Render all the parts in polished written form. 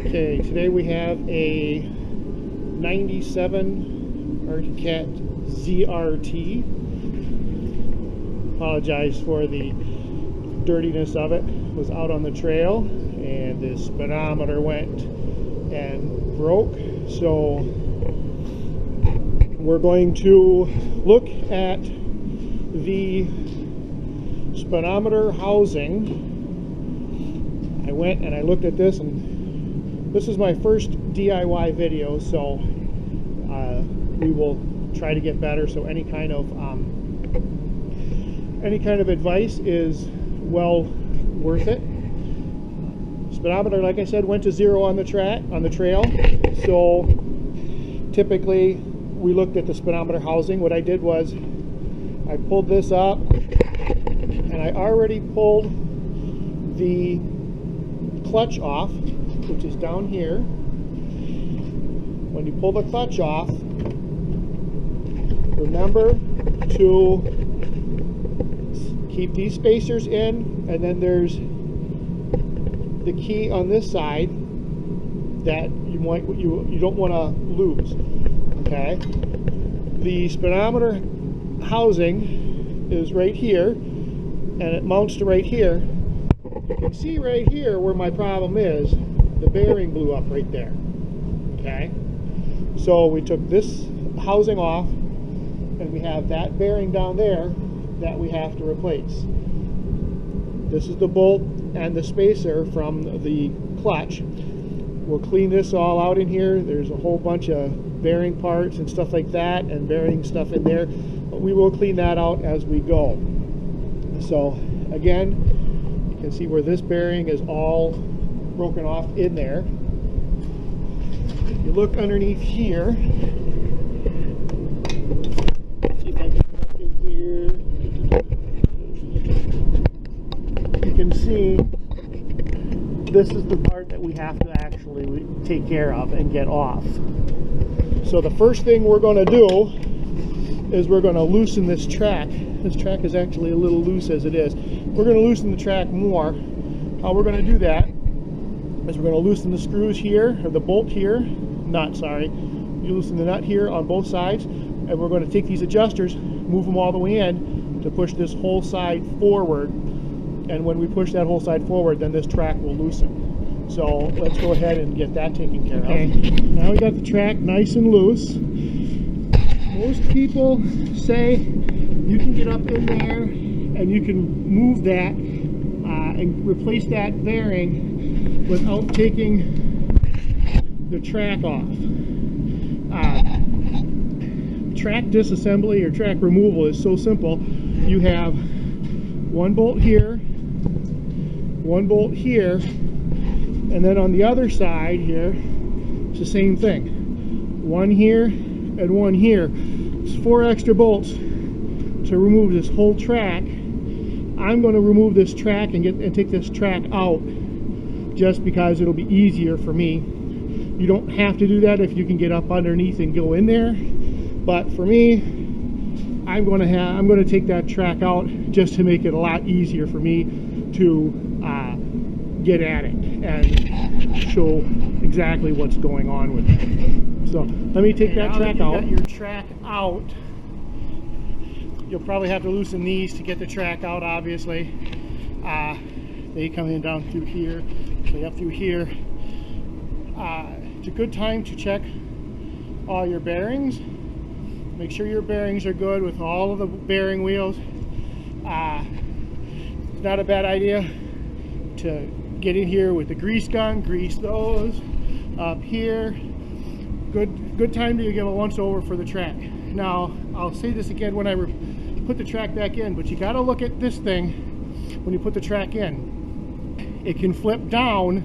Okay, today we have a 97 Arctic Cat ZRT. Apologize for the dirtiness of it. Was out on the trail and the speedometer went and broke. So we're going to look at the speedometer housing. I went and I looked at this, and this is my first DIY video, so we will try to get better. So any kind of advice is well worth it. Speedometer, like I said, went to 0 on the trail. So typically we looked at the speedometer housing. What I did was I pulled this up, and I already pulled the clutch off, which is down here. When you pull the clutch off, remember to keep these spacers in, and then there's the key on this side that you don't want to lose. Okay, the speedometer housing is right here, and it mounts to right here. You can see right here where my problem is. The bearing blew up right there. Okay, so we took this housing off, and we have that bearing down there that we have to replace. This is the bolt and the spacer from the clutch. We'll clean this all out in here. There's a whole bunch of bearing parts and stuff like that, and bearing stuff in there, but we will clean that out as we go. So again, you can see where this bearing is all broken off in there. If you look underneath here, see if I can get up in here, you can see this is the part that we have to actually take care of and get off. So the first thing we're going to do is we're going to loosen this track. This track is actually a little loose as it is. We're going to loosen the track more. How we're going to do that is we're going to loosen the screws here, or the bolt here, nut, sorry. You loosen the nut here on both sides, and we're going to take these adjusters, move them all the way in to push this whole side forward. And when we push that whole side forward, then this track will loosen. So let's go ahead and get that taken care of. Now we got the track nice and loose. Most people say you can get up in there and you can move that and replace that bearing without taking the track off. Track disassembly or track removal is so simple. You have one bolt here, one bolt here, and then on the other side here, it's the same thing. One here and one here. It's 4 extra bolts to remove this whole track. I'm going to remove this track and take this track out just because it'll be easier for me. You don't have to do that if you can get up underneath and go in there, but for me, I'm going to take that track out just to make it a lot easier for me to get at it and show exactly what's going on with it. So let me take that track out. Got your track out. You'll probably have to loosen these to get the track out, obviously. They come in down through here, so up through here. It's a good time to check all your bearings. Make sure your bearings are good with all of the bearing wheels. It's not a bad idea to get in here with the grease gun, grease those up here. Good time to give a once over for the track. Now, I'll say this again when I put the track back in, but you got to look at this thing when you put the track in. It can flip down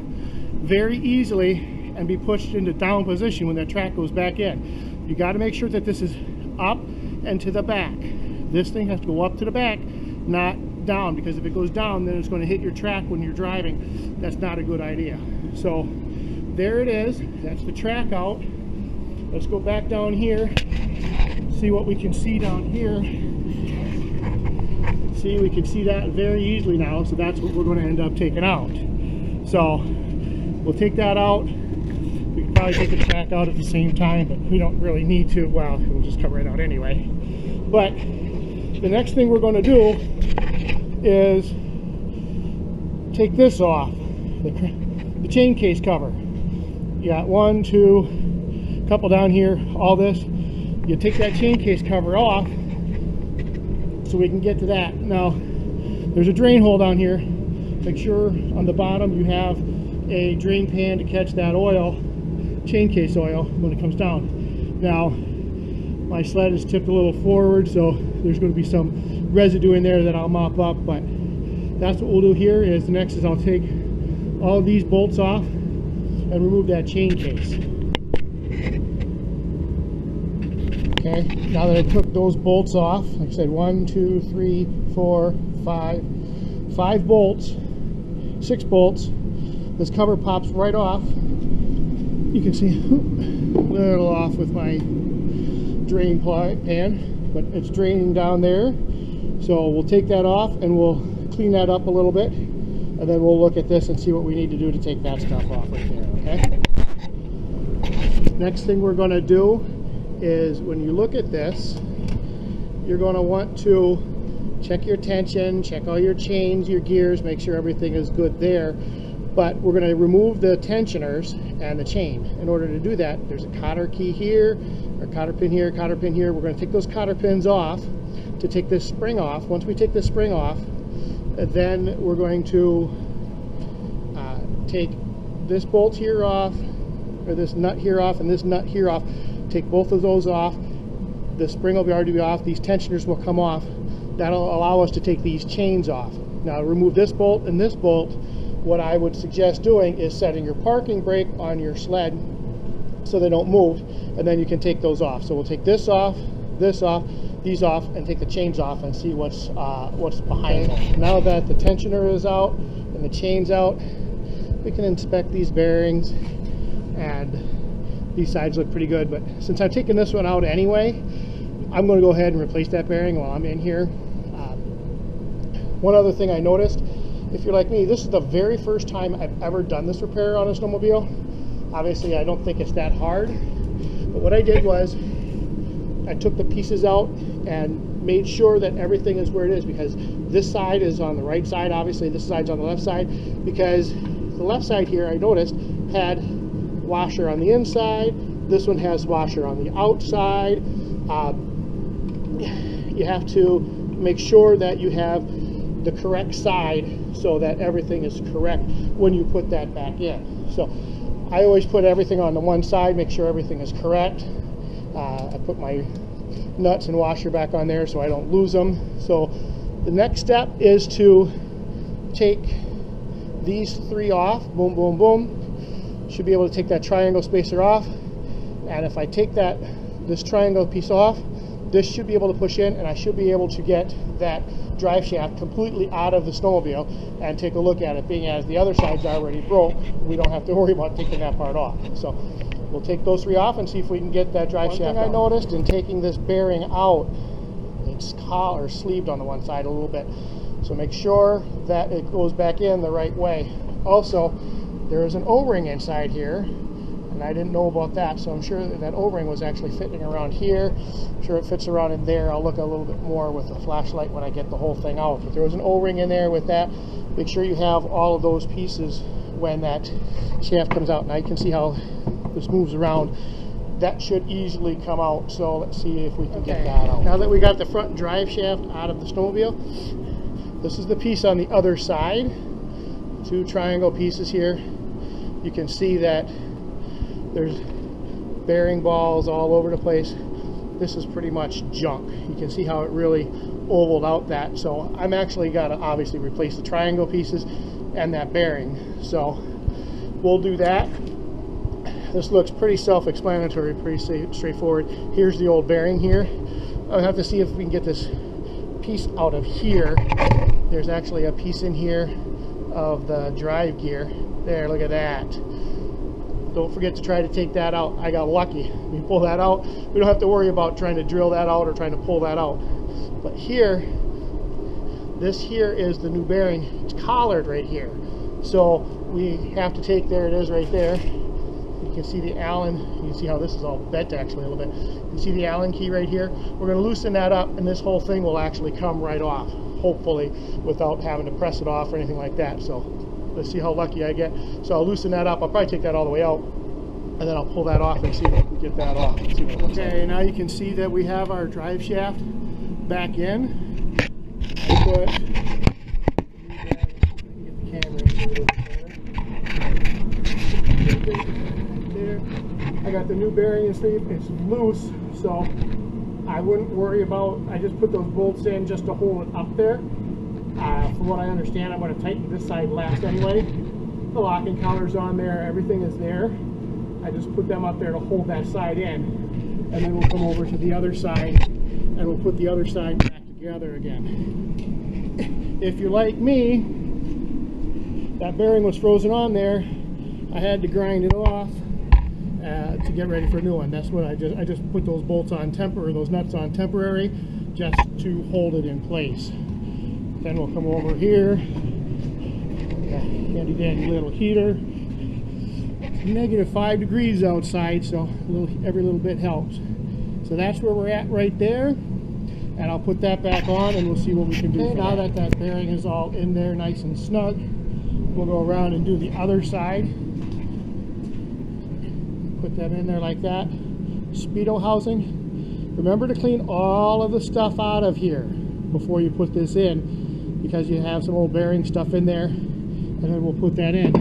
very easily and be pushed into down position when that track goes back in. You got to make sure that this is up and to the back. This thing has to go up to the back, not down, because if it goes down, then it's going to hit your track when you're driving. That's not a good idea. So there it is. That's the track out. Let's go back down here, see what we can see down here. See, we can see that very easily now, so that's what we're going to end up taking out. So we'll take that out, probably take the track out at the same time, but we don't really need to. Well, we'll just come right out anyway. But the next thing we're going to do is take this off, the chain case cover. You got one, two, couple down here, all this. You take that chain case cover off so we can get to that. Now, there's a drain hole down here. Make sure on the bottom you have a drain pan to catch that oil, chain case oil, when it comes down. Now, my sled is tipped a little forward, so there's going to be some residue in there that I'll mop up, but that's what we'll do here. Is the next is I'll take all of these bolts off and remove that chain case. Okay, now that I took those bolts off, like I said, 1, 2, 3, 4, 5 bolts, 6 bolts. This cover pops right off. You can see a little off with my drain pan, but it's draining down there. So we'll take that off and we'll clean that up a little bit, and then we'll look at this and see what we need to do to take that stuff off right there, okay? Next thing we're going to do is, when you look at this, you're going to want to check your tension, check all your chains, your gears, make sure everything is good there. But we're going to remove the tensioners and the chain. In order to do that, there's a cotter key here, or cotter pin here, cotter pin here. We're going to take those cotter pins off to take this spring off. Once we take this spring off, then we're going to take this bolt here off, or this nut here off, and this nut here off. Take both of those off. The spring will already be off. These tensioners will come off. That'll allow us to take these chains off. Now, remove this bolt and this bolt. What I would suggest doing is setting your parking brake on your sled so they don't move, and then you can take those off. So we'll take this off, these off, and take the chains off and see what's behind it. Now that the tensioner is out and the chain's out, we can inspect these bearings, and these sides look pretty good. But since I've taken this one out anyway, I'm going to go ahead and replace that bearing while I'm in here. One other thing I noticed, if you're like me, this is the very first time I've ever done this repair on a snowmobile. Obviously, I don't think it's that hard, but what I did was I took the pieces out and made sure that everything is where it is, because this side is on the right side, obviously this side's on the left side, because the left side here, I noticed, had washer on the inside. This one has washer on the outside. You have to make sure that you have the correct side so that everything is correct when you put that back in. So I always put everything on the one side, make sure everything is correct. I put my nuts and washer back on there so I don't lose them. So the next step is to take these 3 off. Boom, boom, boom. Should be able to take that triangle spacer off, and if I take this triangle piece off, this should be able to push in, and I should be able to get that drive shaft completely out of the snowmobile and take a look at it. Being as the other side's already broke, we don't have to worry about taking that part off. So we'll take those 3 off and see if we can get that drive shaft out. One thing I noticed in taking this bearing out, it's collar sleeved on the one side a little bit, so make sure that it goes back in the right way. Also, there is an O-ring inside here, and I didn't know about that, so I'm sure that O-ring was actually fitting around here. I'm sure it fits around in there. I'll look a little bit more with the flashlight when I get the whole thing out. But there was an O-ring in there with that. Make sure you have all of those pieces when that shaft comes out. Now you can see how this moves around. That should easily come out, so let's see if we can get that out. Now that we got the front drive shaft out of the snowmobile, this is the piece on the other side. 2 triangle pieces here. You can see that there's bearing balls all over the place. This is pretty much junk. You can see how it really ovaled out that. So I'm actually got to obviously replace the triangle pieces and that bearing. So we'll do that. This looks pretty self-explanatory, pretty straightforward. Here's the old bearing here. I'll have to see if we can get this piece out of here. There's actually a piece in here of the drive gear. There, look at that. Don't forget to try to take that out. I got lucky. We pull that out. We don't have to worry about trying to drill that out or trying to pull that out. But here, this here is the new bearing. It's collared right here. So we have to take, there it is right there. You can see the Allen. You can see how this is all bent actually a little bit. You can see the Allen key right here. We're going to loosen that up, and this whole thing will actually come right off, hopefully, without having to press it off or anything like that. So let's see how lucky I get. So I'll loosen that up. I'll probably take that all the way out, and then I'll pull that off and see if we can get that off. See what it looks like. Now you can see that we have our drive shaft back in. I put get the camera there. I got the new bearing and sleeve. It's loose, so I wouldn't worry about. I just put those bolts in just to hold it up there. From what I understand, I'm going to tighten this side last anyway. The locking counter's on there. Everything is there. I just put them up there to hold that side in, and then we'll come over to the other side and we'll put the other side back together again. If you're like me, that bearing was frozen on there. I had to grind it off to get ready for a new one. That's what I just put those bolts on temporary, those nuts on temporary, just to hold it in place. Then we'll come over here. Handy dandy little heater. -5 degrees outside, so every little bit helps. So that's where we're at right there, and I'll put that back on and we'll see what we can do. Okay, now that that bearing is all in there nice and snug, we'll go around and do the other side. Put that in there like that. Speedo housing. Remember to clean all of the stuff out of here before you put this in, because you have some old bearing stuff in there, and then we'll put that in.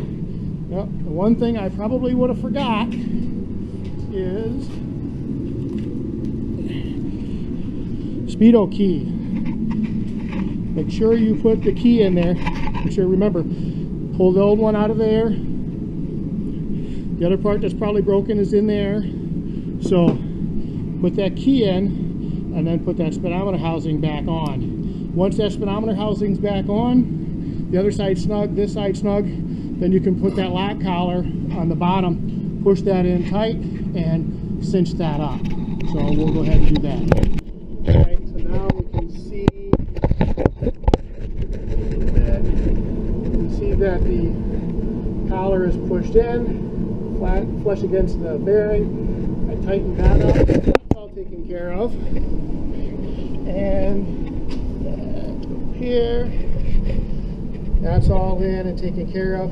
Well, the one thing I probably would have forgot is Speedo key. Make sure you put the key in there. Make sure, remember, pull the old one out of there. The other part that's probably broken is in there. So put that key in, and then put that speedometer housing back on. Once that speedometer housing's back on, the other side snug, this side snug, then you can put that lock collar on the bottom, push that in tight, and cinch that up. So we'll go ahead and do that. Alright, so now we can see that the collar is pushed in, flush against the bearing. I tightened that up. That's all taken care of. And here, that's all in and taken care of.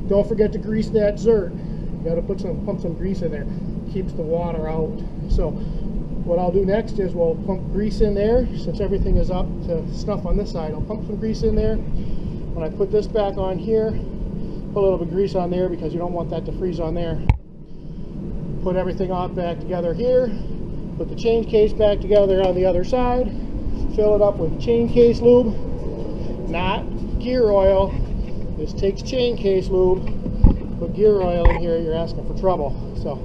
Don't forget to grease that ZRT. You got to pump some grease in there. Keeps the water out. So what I'll do next is we'll pump grease in there. Since everything is up to snuff on this side, I'll pump some grease in there. When I put this back on here, put a little bit of grease on there because you don't want that to freeze on there. Put everything on back together here. Put the chain case back together on the other side. Fill it up with chain case lube, not gear oil. This takes chain case lube. Put gear oil in here, you're asking for trouble. So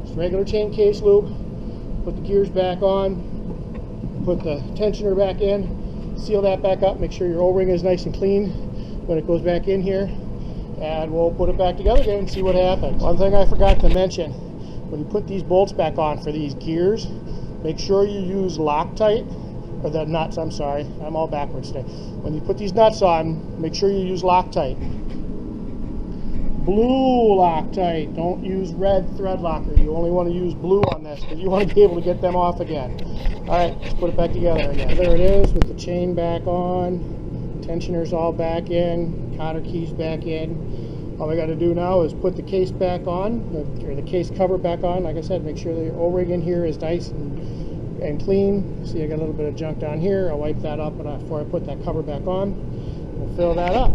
just regular chain case lube. Put the gears back on. Put the tensioner back in. Seal that back up. Make sure your O-ring is nice and clean when it goes back in here. And we'll put it back together again and see what happens. One thing I forgot to mention, when you put these bolts back on for these gears, make sure you use Loctite, or the nuts, I'm sorry, I'm all backwards today. When you put these nuts on, make sure you use Loctite. Blue Loctite, don't use red thread locker. You only want to use blue on this because you want to be able to get them off again. Alright, let's put it back together again. There it is with the chain back on, tensioners all back in, cotter keys back in. All we got to do now is put the case back on, or the case cover back on. Like I said, make sure the O-ring in here is nice and clean. See, I got a little bit of junk down here. I'll wipe that up before I put that cover back on. We'll fill that up.